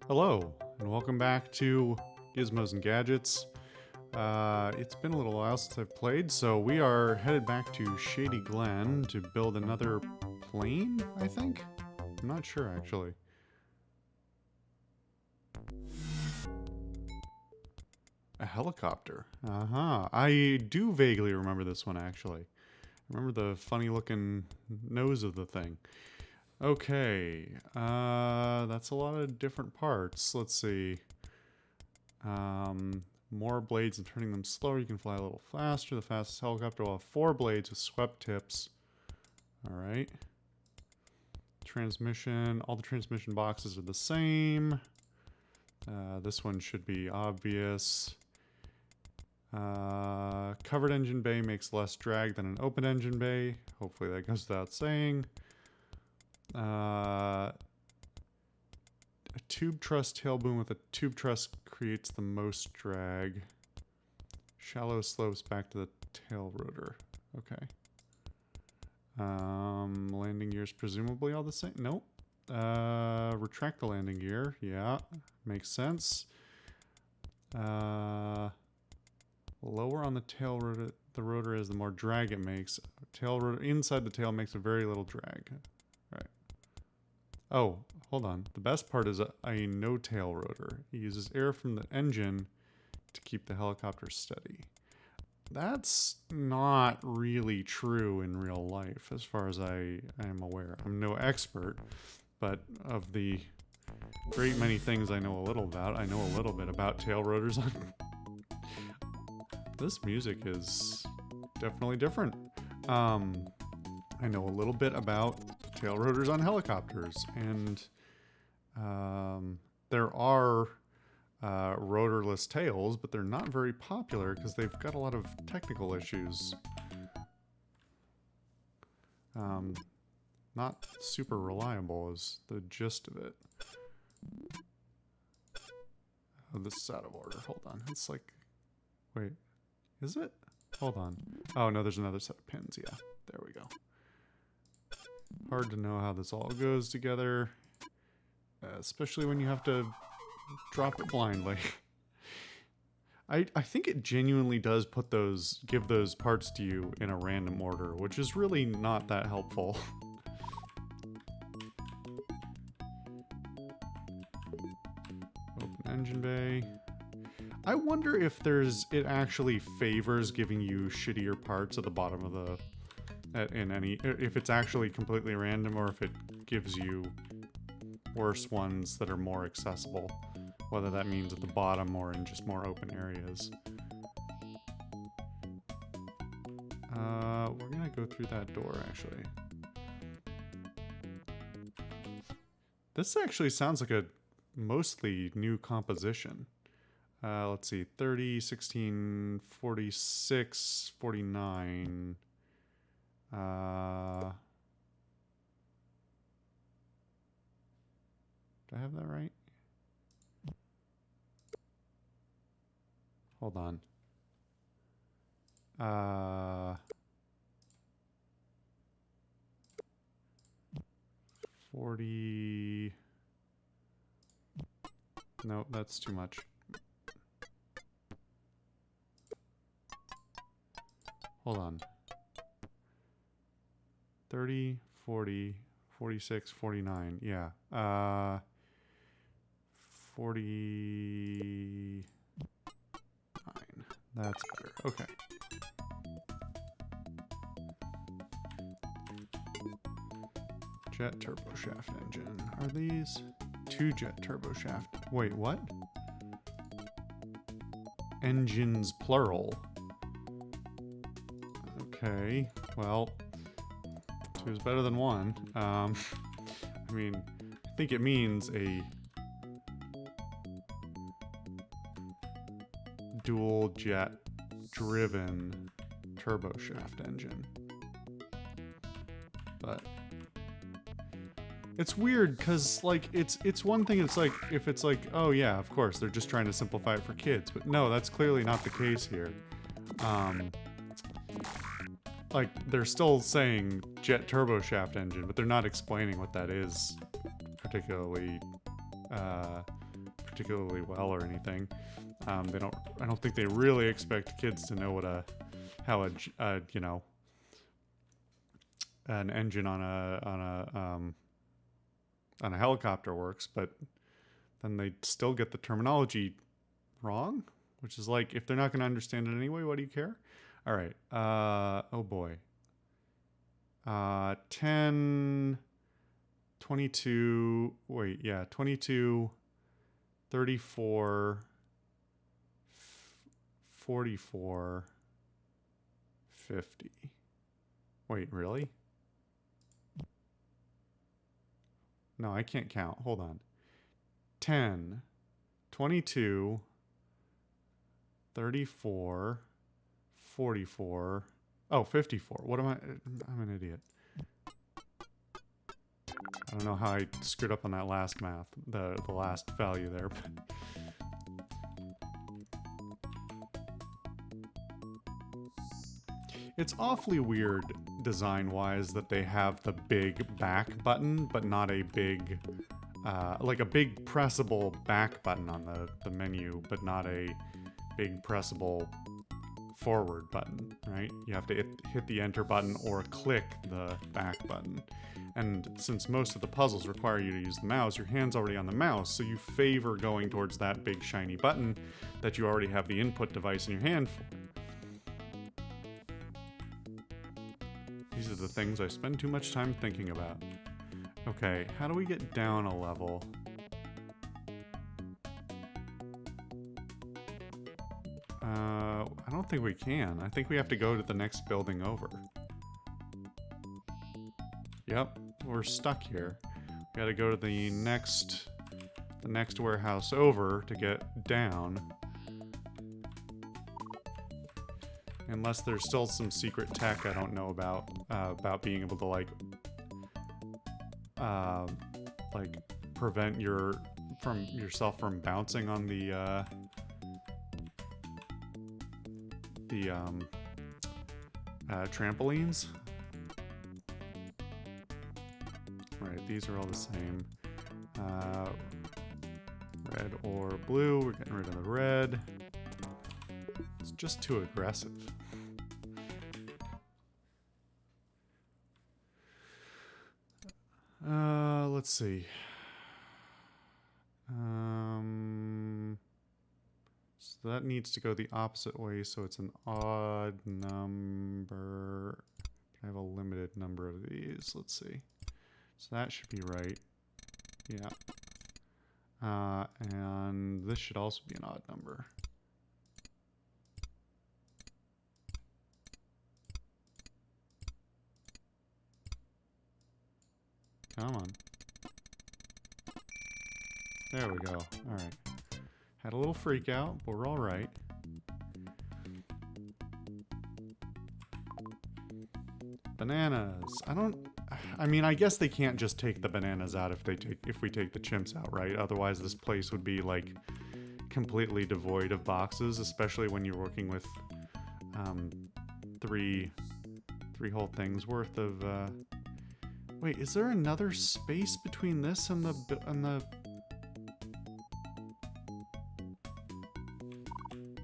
Hello, and welcome back to Gizmos and Gadgets. It's been a little while since I've played, so we are headed back to Shady Glen to build another plane, I think? I'm not sure, actually. A helicopter. Uh-huh. I do vaguely remember this one, actually. I remember the funny-looking nose of the thing. Okay, that's a lot of different parts. Let's see. More blades and turning them slower. You can fly a little faster. The fastest helicopter will have 4 blades with swept tips. Alright. Transmission. All the transmission boxes are the same. This one should be obvious. Covered engine bay makes less drag than an open engine bay. Hopefully that goes without saying. A tube truss tail boom with a tube truss creates the most drag. Shallow slopes back to the tail rotor. Okay. Landing gears presumably all the same. Nope. Retract the landing gear. Yeah, makes sense. Lower on the tail rotor the rotor is, the more drag it makes. Tail rotor inside the tail makes a very little drag. Right. Oh, hold on. The best part is a no-tail rotor. It uses air from the engine to keep the helicopter steady. That's not really true in real life, as far as I am aware. I'm no expert, but of the great many things I know a little about, I know a little bit about tail rotors. This music is definitely different. I know a little bit about tail rotors on helicopters, and there are rotorless tails, but they're not very popular because they've got a lot of technical issues. Not super reliable is the gist of it. Oh, this is out of order. Hold on. It's like... Wait. Is it? Hold on. Oh, no, there's another set of pins. Yeah, there we go. Hard to know how this all goes together, especially when you have to drop it blindly. I think it genuinely does give those parts to you in a random order, which is really not that helpful. Open engine bay. I wonder if it actually favors giving you shittier parts at the bottom of the if it's actually completely random, or if it gives you worse ones that are more accessible, whether that means at the bottom or in just more open areas. We're gonna go through that door, actually. This actually sounds like a mostly new composition. Let's see, 30, 16, 46, 49... did I have that right? Hold on. 40... No, that's too much. Hold on. 30, 40, 46, 49. Yeah. 49. That's better. Okay. Jet turboshaft engine. Are these 2-jet turboshaft? Wait, what? Engines plural. Okay. Well, 2 is better than 1. I mean, I think it means a dual jet driven turboshaft engine. But it's weird because, like, it's one thing. It's like, if it's like, oh yeah, of course they're just trying to simplify it for kids, but no, that's clearly not the case here. Like, they're still saying jet turboshaft engine, but they're not explaining what that is particularly particularly well or anything. They don't. I don't think they really expect kids to know how you know, an engine on a helicopter works, but then they still get the terminology wrong, which is like, if they're not going to understand it anyway, what do you care? All right. Oh boy. 10, 22, wait, yeah, 22, 34, 44, 50. Wait, really? No, I can't count. Hold on. 10, 22, 34, 44. Oh, 54. What am I? I'm an idiot. I don't know how I screwed up on that last math, the last value there. It's awfully weird design-wise that they have the big back button, but not a big, like a big pressable back button on the menu, but not a big pressable forward button, right? You have to hit the enter button or click the back button. And since most of the puzzles require you to use the mouse, your hand's already on the mouse, so you favor going towards that big shiny button that you already have the input device in your hand for. These are the things I spend too much time thinking about. Okay, how do we get down a level? I don't think we can. I think we have to go to the next building over. Yep, we're stuck here. We gotta go to the next warehouse over to get down. Unless there's still some secret tech I don't know about being able to like prevent yourself from bouncing on the trampolines. Right, these are all the same. Red or blue, we're getting rid of the red. It's just too aggressive. Let's see. So that needs to go the opposite way, so it's an odd number. I have a limited number of these. Let's see. So that should be right. Yeah. And this should also be an odd number. Come on. There we go. All right. Had a little freak out, but we're all right. Bananas. I mean, I guess they can't just take the bananas out if we take the chimps out, right? Otherwise, this place would be like completely devoid of boxes, especially when you're working with three whole things worth of. Wait, is there another space between this and the?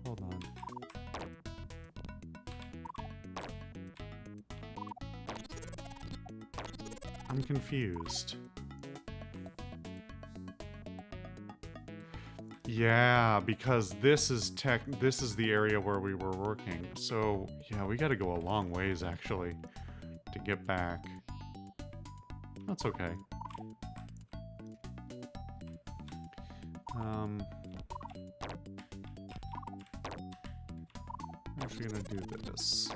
Hold on. I'm confused. Yeah, because this is the area where we were working. So, yeah, we got to go a long ways actually to get back. That's okay. I'm actually gonna do this.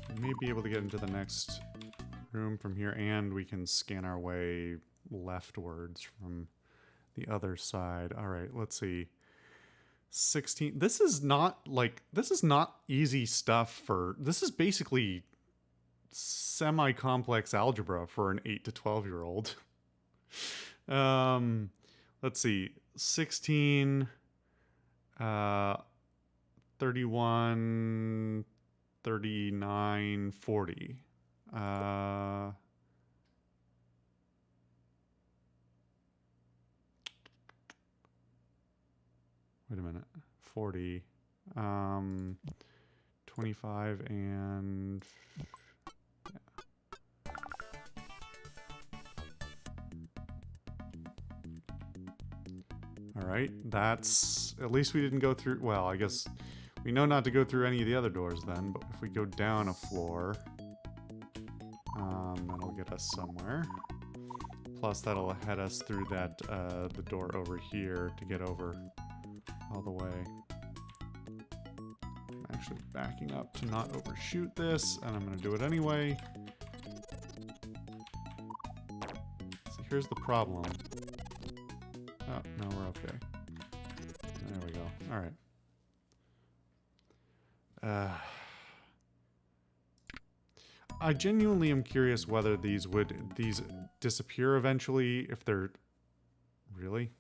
We may be able to get into the next room from here, and we can scan our way leftwards from the other side. All right, let's see. 16. This is not easy stuff this is basically semi-complex algebra for an 8 to 12-year-old. Let's see. 16, 31, 39, 40. 40. 25 and... Alright, that's... At least we didn't go through... Well, I guess we know not to go through any of the other doors then, but if we go down a floor... that'll get us somewhere. Plus, that'll head us through that, the door over here to get over all the way. I'm actually backing up to not overshoot this, and I'm going to do it anyway. So here's the problem. Oh, no, we're okay. There we go. Alright. I genuinely am curious whether these disappear eventually, if they're... Really?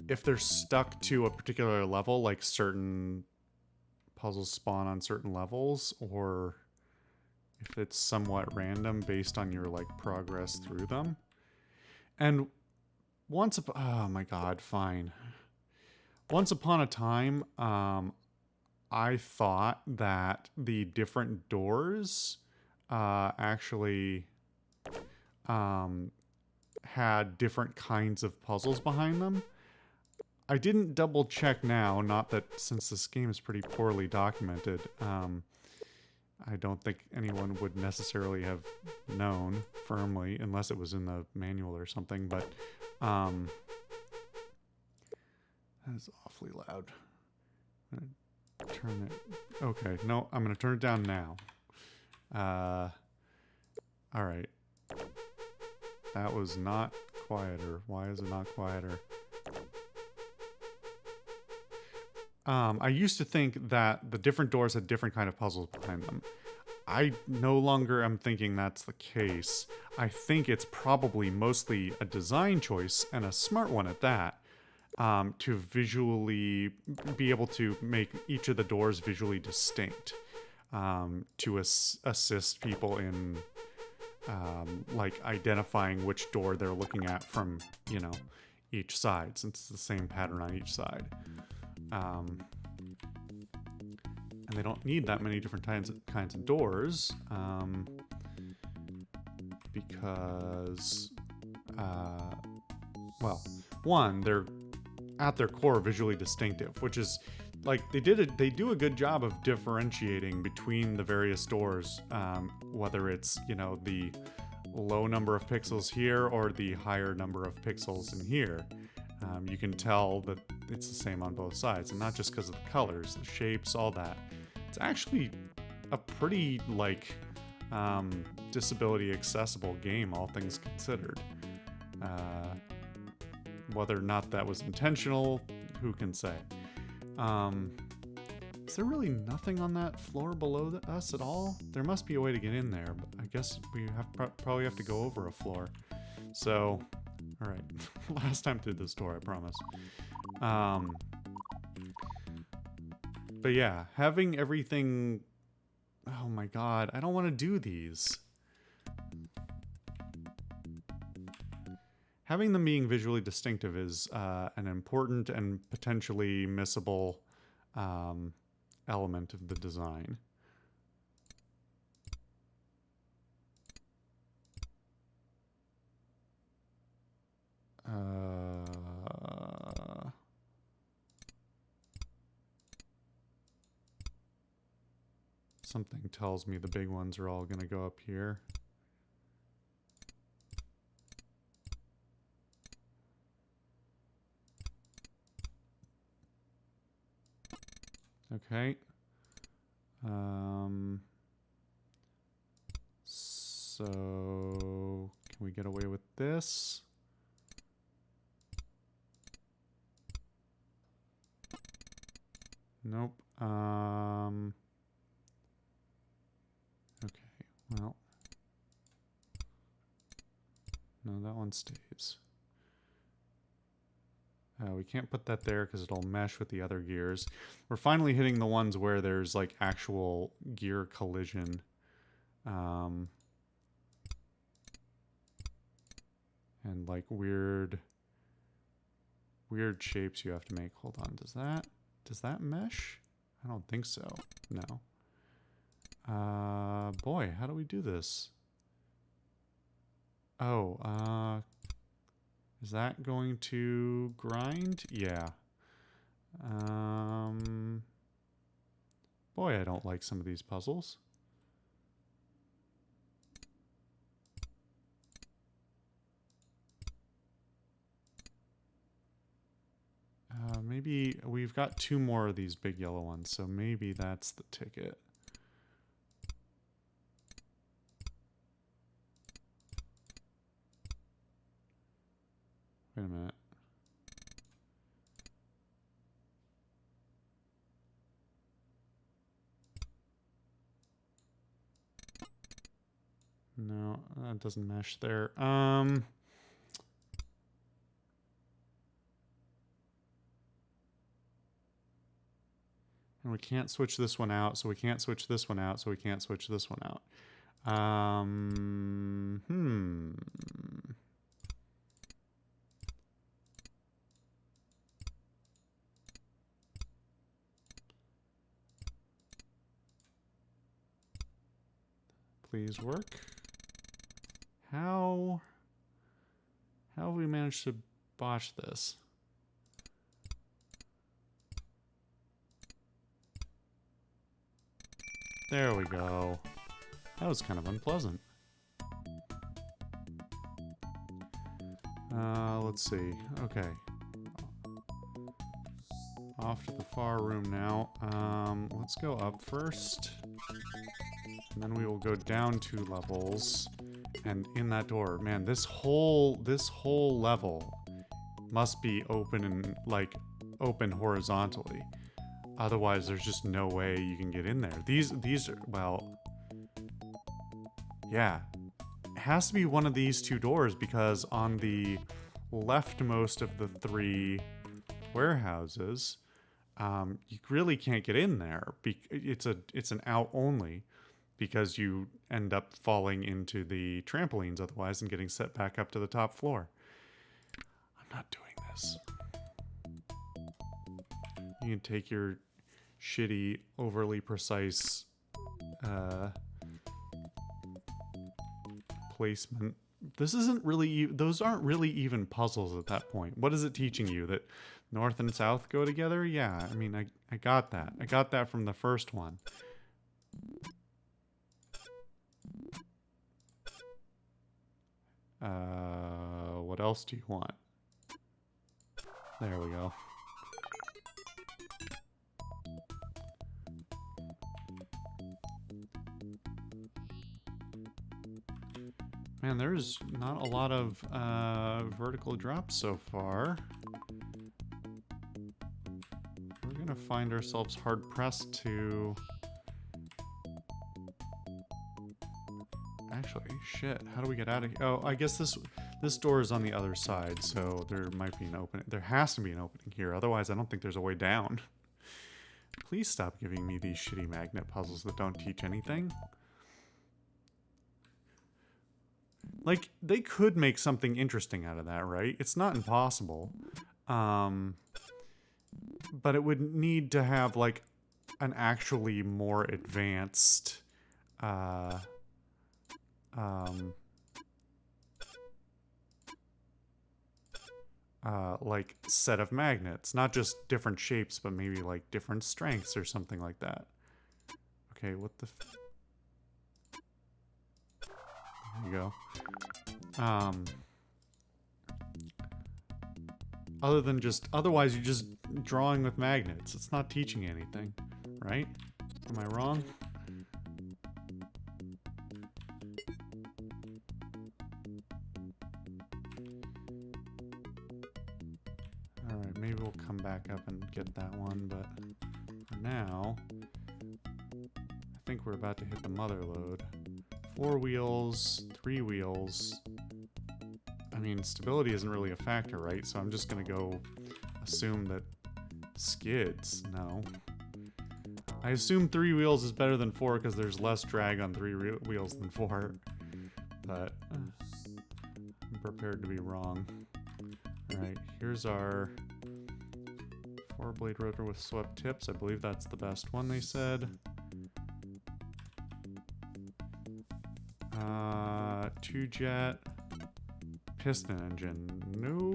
If they're stuck to a particular level, like certain puzzles spawn on certain levels, or if it's somewhat random based on your, like, progress through them. And once upon... Oh my god, fine. Once upon a time, I thought that the different doors actually had different kinds of puzzles behind them. I didn't double check now, not that since this game is pretty poorly documented, I don't think anyone would necessarily have known firmly, unless it was in the manual or something, but that is awfully loud. Turn it... Okay, no, I'm going to turn it down now. Alright. That was not quieter. Why is it not quieter? I used to think that the different doors had different kind of puzzles behind them. I no longer am thinking that's the case. I think it's probably mostly a design choice, and a smart one at that. To visually be able to make each of the doors visually distinct, to assist people in like identifying which door they're looking at from, you know, each side, since it's the same pattern on each side. And they don't need that many different kinds of doors, because well, one, they're at their core visually distinctive, which is like they do a good job of differentiating between the various doors, whether it's, you know, the low number of pixels here or the higher number of pixels in here. You can tell that it's the same on both sides, and not just because of the colors, the shapes, all that. It's actually a pretty, like, disability accessible game, all things considered. Whether or not that was intentional, who can say? Is there really nothing on that floor below us at all? There must be a way to get in there, but I guess we probably have to go over a floor. So, all right, last time through this door, I promise. But yeah, having everything... Oh my god, I don't want to do these. Having them being visually distinctive is an important and potentially missable element of the design. Something tells me the big ones are all going to go up here. Okay. So can we get away with this? Nope. Okay, well. No, that one stays. We can't put that there because it'll mesh with the other gears. We're finally hitting the ones where there's like actual gear collision. And like weird weird shapes you have to make. Hold on, does that mesh? I don't think so. No. Boy, how do we do this? Oh, is that going to grind? Yeah. Boy, I don't like some of these puzzles. Maybe we've got 2 more of these big yellow ones, so maybe that's the ticket. Wait a minute. No, that doesn't mesh there. And we can't switch this one out, so we can't switch this one out, so we can't switch this one out. Please work. How have we managed to botch this? There we go. That was kind of unpleasant. Let's see. Okay. Off to the far room now. Let's go up first. And then we will go down 2 levels. And in that door, man, this whole level must be open and like open horizontally. Otherwise, there's just no way you can get in there. These are, well, yeah. It has to be one of these 2 doors because on the leftmost of the 3 warehouses, you really can't get in there. It's an out only because you end up falling into the trampolines otherwise and getting set back up to the top floor. I'm not doing this. You can take your shitty, overly precise placement. This isn't really, those aren't really even puzzles at that point. What is it teaching you? That north and south go together? Yeah, I mean, I got that. I got that from the first one. What else do you want? There we go. Man, there's not a lot of vertical drops so far. We're gonna find ourselves hard-pressed to... Actually, shit, how do we get out of here? Oh, I guess this door is on the other side, so there might be an opening. There has to be an opening here, otherwise I don't think there's a way down. Please stop giving me these shitty magnet puzzles that don't teach anything. Like, they could make something interesting out of that, right? It's not impossible. But it would need to have, like, an actually more advanced, like, set of magnets. Not just different shapes, but maybe, like, different strengths or something like that. Okay, what the... There you go. Other than just... Otherwise, you're just drawing with magnets. It's not teaching anything, right? Am I wrong? Alright, maybe we'll come back up and get that one, but for now, I think we're about to hit the mother load. 4 wheels, 3 wheels. I mean, stability isn't really a factor, right? So I'm just gonna go assume that skids, no. I assume 3 wheels is better than 4 because there's less drag on 3 wheels than 4. But I'm prepared to be wrong. Alright, here's our 4-blade rotor with swept tips. I believe that's the best one, they said. 2-jet. Piston engine. No.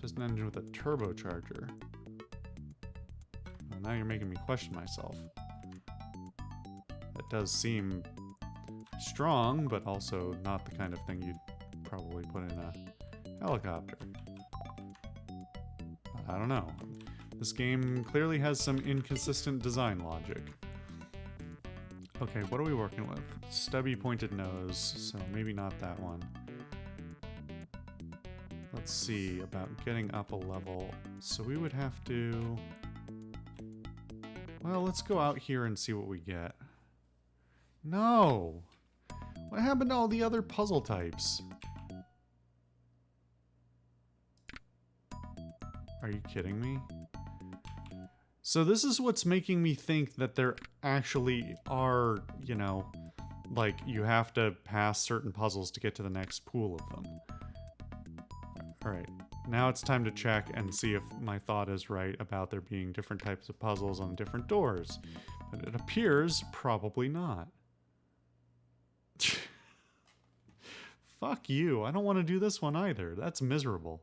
Piston engine with a turbocharger. Well, now you're making me question myself. That does seem strong, but also not the kind of thing you'd probably put in a helicopter. I don't know. This game clearly has some inconsistent design logic. Okay, what are we working with? Stubby pointed nose, so maybe not that one. Let's see about getting up a level. So we would have to... Well, let's go out here and see what we get. No! What happened to all the other puzzle types? Are you kidding me? So this is what's making me think that there actually are, you know, like you have to pass certain puzzles to get to the next pool of them. Alright, now it's time to check and see if my thought is right about there being different types of puzzles on different doors. But it appears probably not. Fuck you, I don't want to do this one either. That's miserable.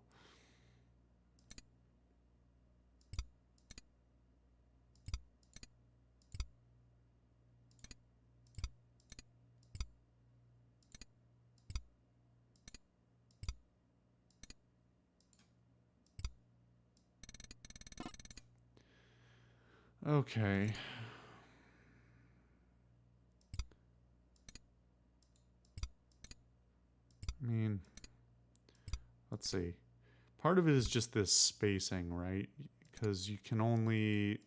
Okay. I mean, let's see. Part of it is just this spacing, right? Because you can only,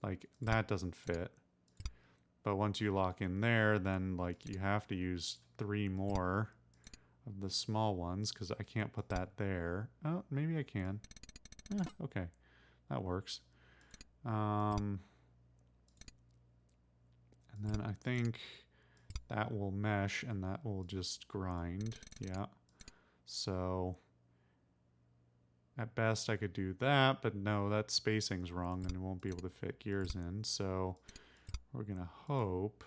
like, that doesn't fit. But once you lock in there, then, like, you have to use 3 more of the small ones, because I can't put that there. Oh, maybe I can. Okay. That works. And then I think that will mesh and that will just grind. Yeah. So at best I could do that, but no, that spacing's wrong and it won't be able to fit gears in. So we're gonna hope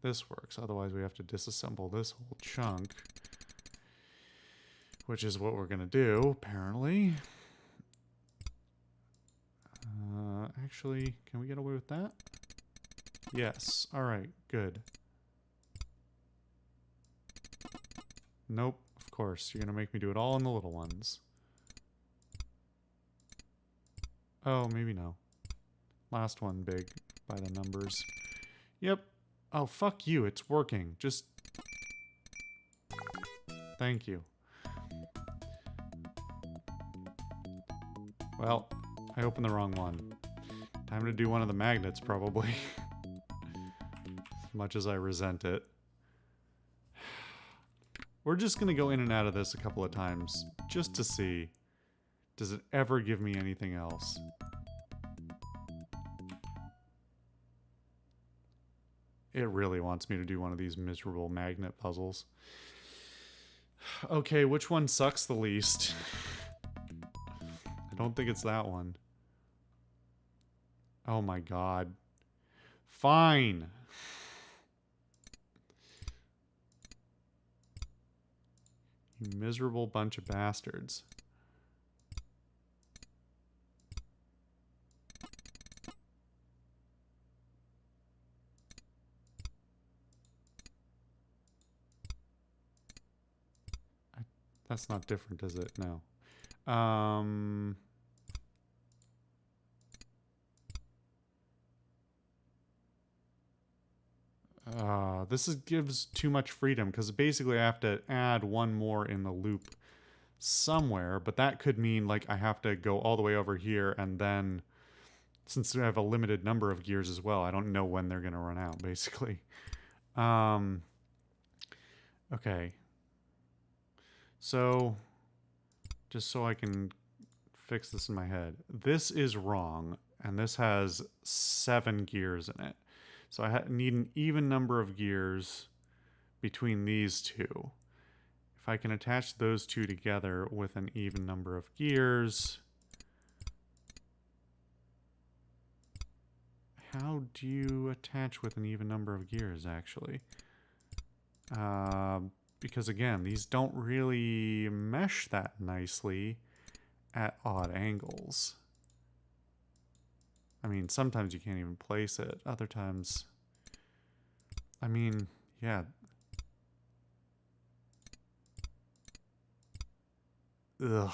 this works. Otherwise we have to disassemble this whole chunk, which is what we're gonna do, apparently. Actually, can we get away with that? Yes. Alright, good. Nope, of course. You're gonna make me do it all in the little ones. Oh, maybe no. Last one big by the numbers. Yep. Oh, fuck you. It's working. Just... Thank you. Well, I opened the wrong one. Time to do one of the magnets, probably. As much as I resent it. We're just gonna go in and out of this a couple of times, just to see. Does it ever give me anything else? It really wants me to do one of these miserable magnet puzzles. Okay, which one sucks the least? I don't think it's that one. Oh my god. Fine. You miserable bunch of bastards. That's not different, is it? No. Gives too much freedom because basically I have to add one more in the loop somewhere, but that could mean like I have to go all the way over here, and then since we have a limited number of gears as well, I don't know when they're going to run out, basically. Okay. So, just so I can fix this in my head. This is wrong, and this has 7 gears in it. So I need an even number of gears between these two. if I can attach those two together with an even number of gears. How do you attach with an even number of gears, actually? Because again, these don't really mesh that nicely at odd angles. I mean, sometimes you can't even place it. Other times, I mean, yeah. Ugh.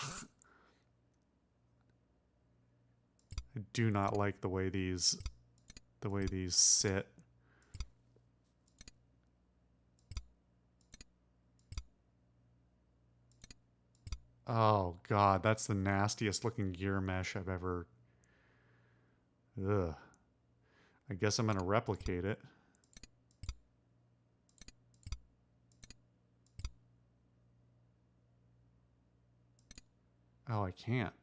I do not like the way these sit. Oh god, that's the nastiest looking gear mesh I've ever... Ugh. I guess I'm gonna replicate it. Oh, I can't.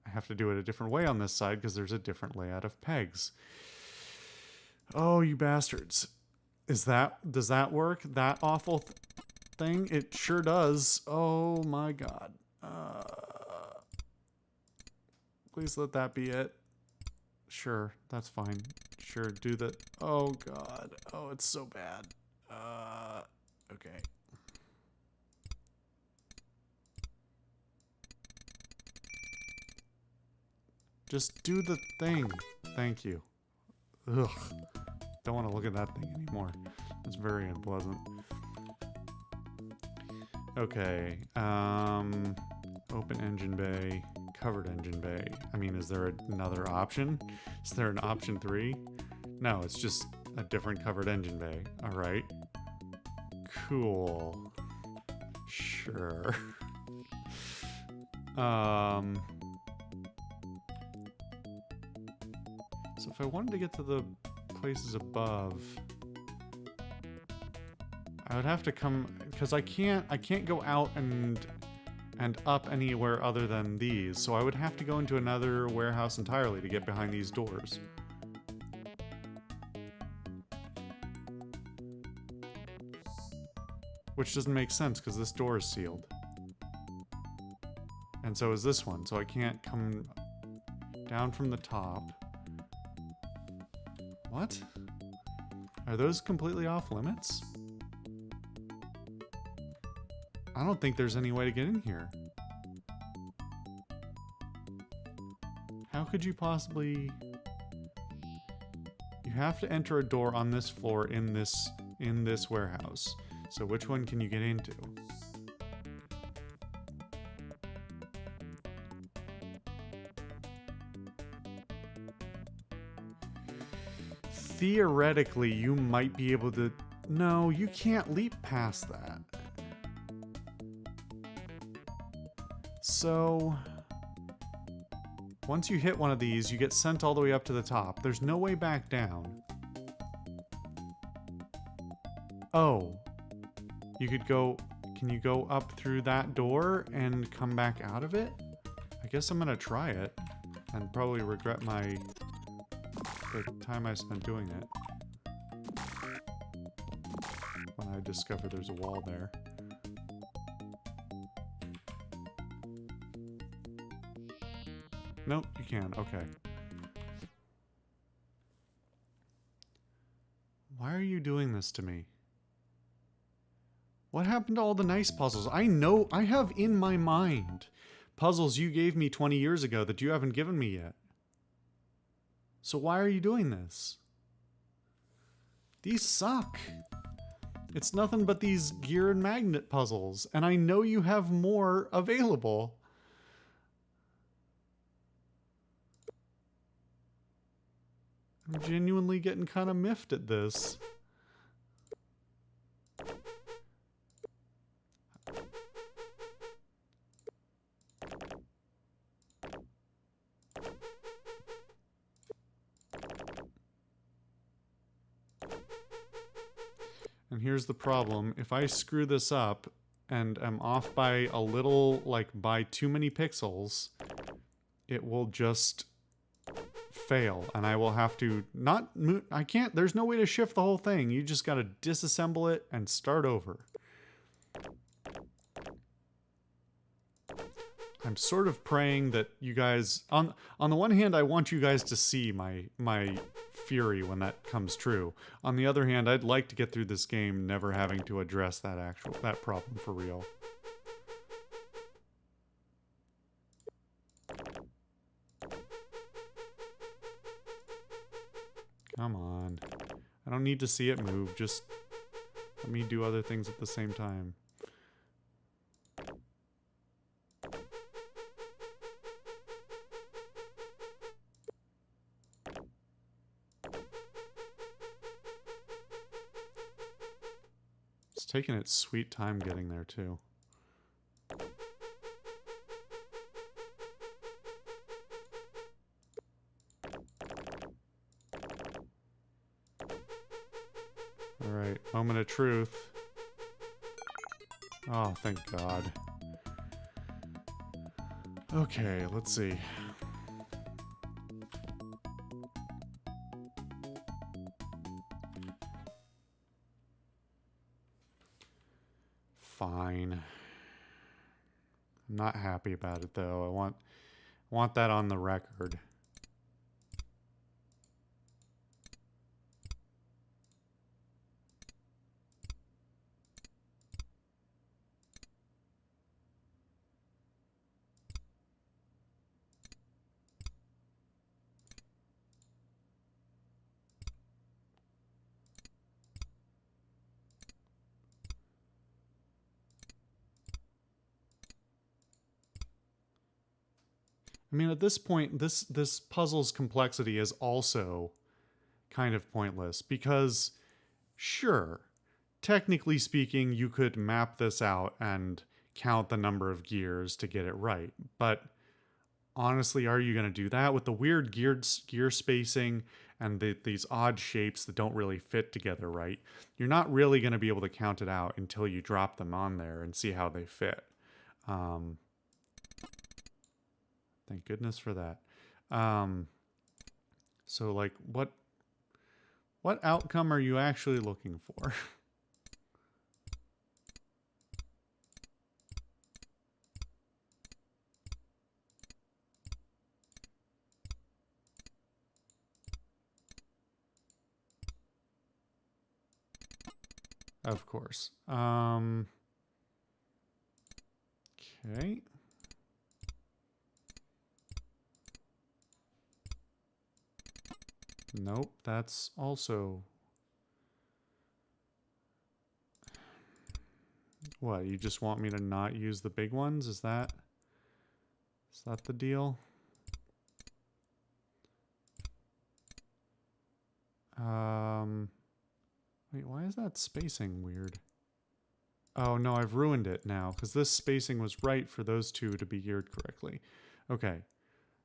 I have to do it a different way on this side because there's a different layout of pegs. Oh, you bastards. Does that work? That awful thing? It sure does. Oh my god. Please let that be it. Sure, that's fine. Sure, do the... Oh god. Oh, it's so bad. Okay. Just do the thing. Thank you. Ugh. Don't want to look at that thing anymore. It's very unpleasant. Okay. Open engine bay. Covered engine bay. I mean, is there another option? Is there an option 3? No, it's just a different covered engine bay. Alright. Cool. Sure. So if I wanted to get to the places above, I would have to come, because I can't go out and up anywhere other than these, so I would have to go into another warehouse entirely to get behind these doors. Which doesn't make sense because this door is sealed. And so is this one, so I can't come down from the top. What? Are those completely off limits? I don't think there's any way to get in here. How could you possibly... You have to enter a door on this floor in this warehouse. So which one can you get into? Theoretically, you might be able to... No, you can't leap past that. So... Once you hit one of these, you get sent all the way up to the top. There's no way back down. Oh. You could go... Can you go up through that door and come back out of it? I guess I'm gonna try it. And probably regret the time I spent doing it. When I discover there's a wall there. Nope, you can. Okay. Why are you doing this to me? What happened to all the nice puzzles? I know, I have in my mind puzzles you gave me 20 years ago that you haven't given me yet. So why are you doing this? These suck. It's nothing but these gear and magnet puzzles, and I know you have more available. I'm genuinely getting kind of miffed at this. And here's the problem. If I screw this up and am off by a little, like by too many pixels, it will just fail. And I will have to I can't, there's no way to shift the whole thing. You just got to disassemble it and start over. I'm sort of praying that you guys, on the one hand, I want you guys to see my fury when that comes true. On the other hand, I'd like to get through this game never having to address that problem for real. Come on. I don't need to see it move, just let me do other things at the same time. It's taking its sweet time getting there, too. Alright, moment of truth. Oh, thank God. Okay, let's see. Fine. I'm not happy about it though. I want that on the record. I mean, at this point, this puzzle's complexity is also kind of pointless because, sure, technically speaking, you could map this out and count the number of gears to get it right. But honestly, are you going to do that with the weird gear spacing and these odd shapes that don't really fit together right? You're not really going to be able to count it out until you drop them on there and see how they fit. Thank goodness for that. So like what outcome are you actually looking for? Of course. Okay. Nope, that's also... What, you just want me to not use the big ones? Is that the deal? Wait, why is that spacing weird? Oh no, I've ruined it now, because this spacing was right for those two to be geared correctly. Okay,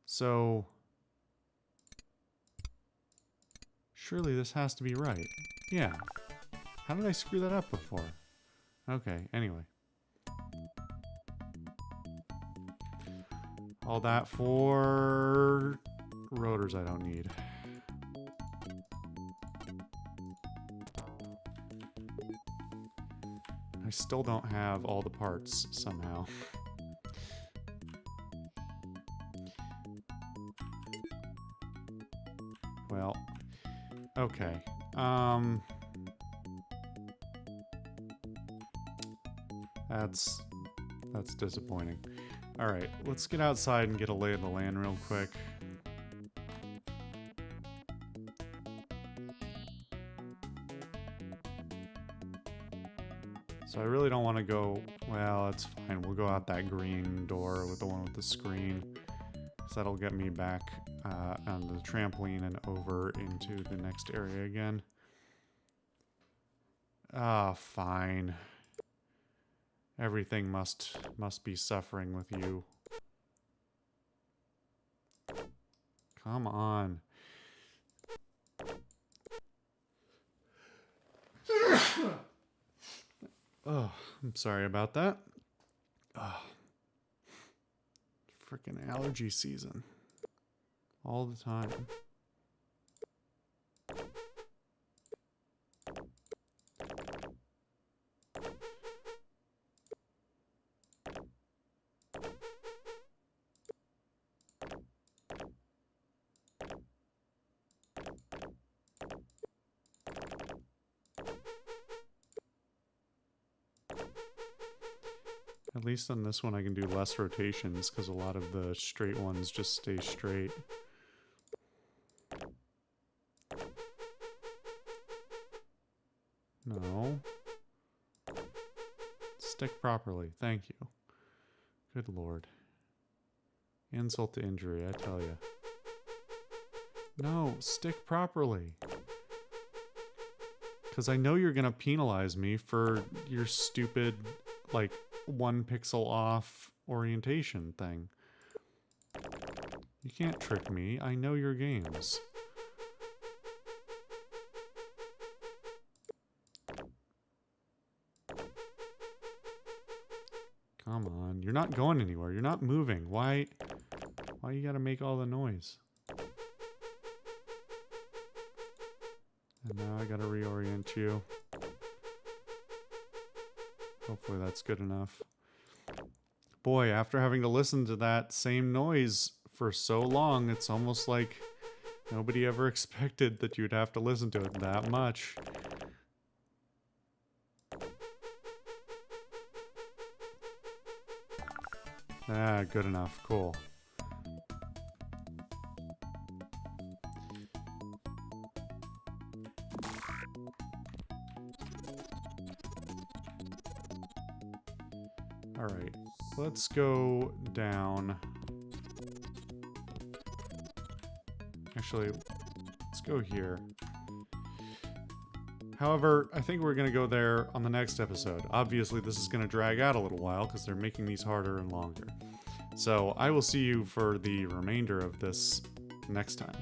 so... Surely this has to be right. Yeah. How did I screw that up before? Okay, anyway. All that for rotors I don't need. I still don't have all the parts somehow. Well, okay. That's disappointing. All right, let's get outside and get a lay of the land real quick. So I really don't want to go... Well, it's fine. We'll go out that green door with the one with the screen. So that'll get me back on the trampoline and over into the next area again. Ah, fine. Everything must be suffering with you. Come on. Oh, I'm sorry about that. Oh, freaking allergy season. All the time. least on this one I can do less rotations because a lot of the straight ones just stay straight. No. Stick properly. Thank you. Good lord. Insult to injury, I tell you. No, stick properly. Because I know you're going to penalize me for your stupid, like, 1 pixel off orientation thing. You can't trick me. I know your games. Come on. You're not going anywhere. You're not moving. Why you gotta make all the noise? And now I gotta reorient you. Hopefully that's good enough. Boy, after having to listen to that same noise for so long, it's almost like nobody ever expected that you'd have to listen to it that much. Ah, good enough. Cool. Alright, let's go down. Actually, let's go here. However, I think we're going to go there on the next episode. Obviously, this is going to drag out a little while because they're making these harder and longer. So I will see you for the remainder of this next time.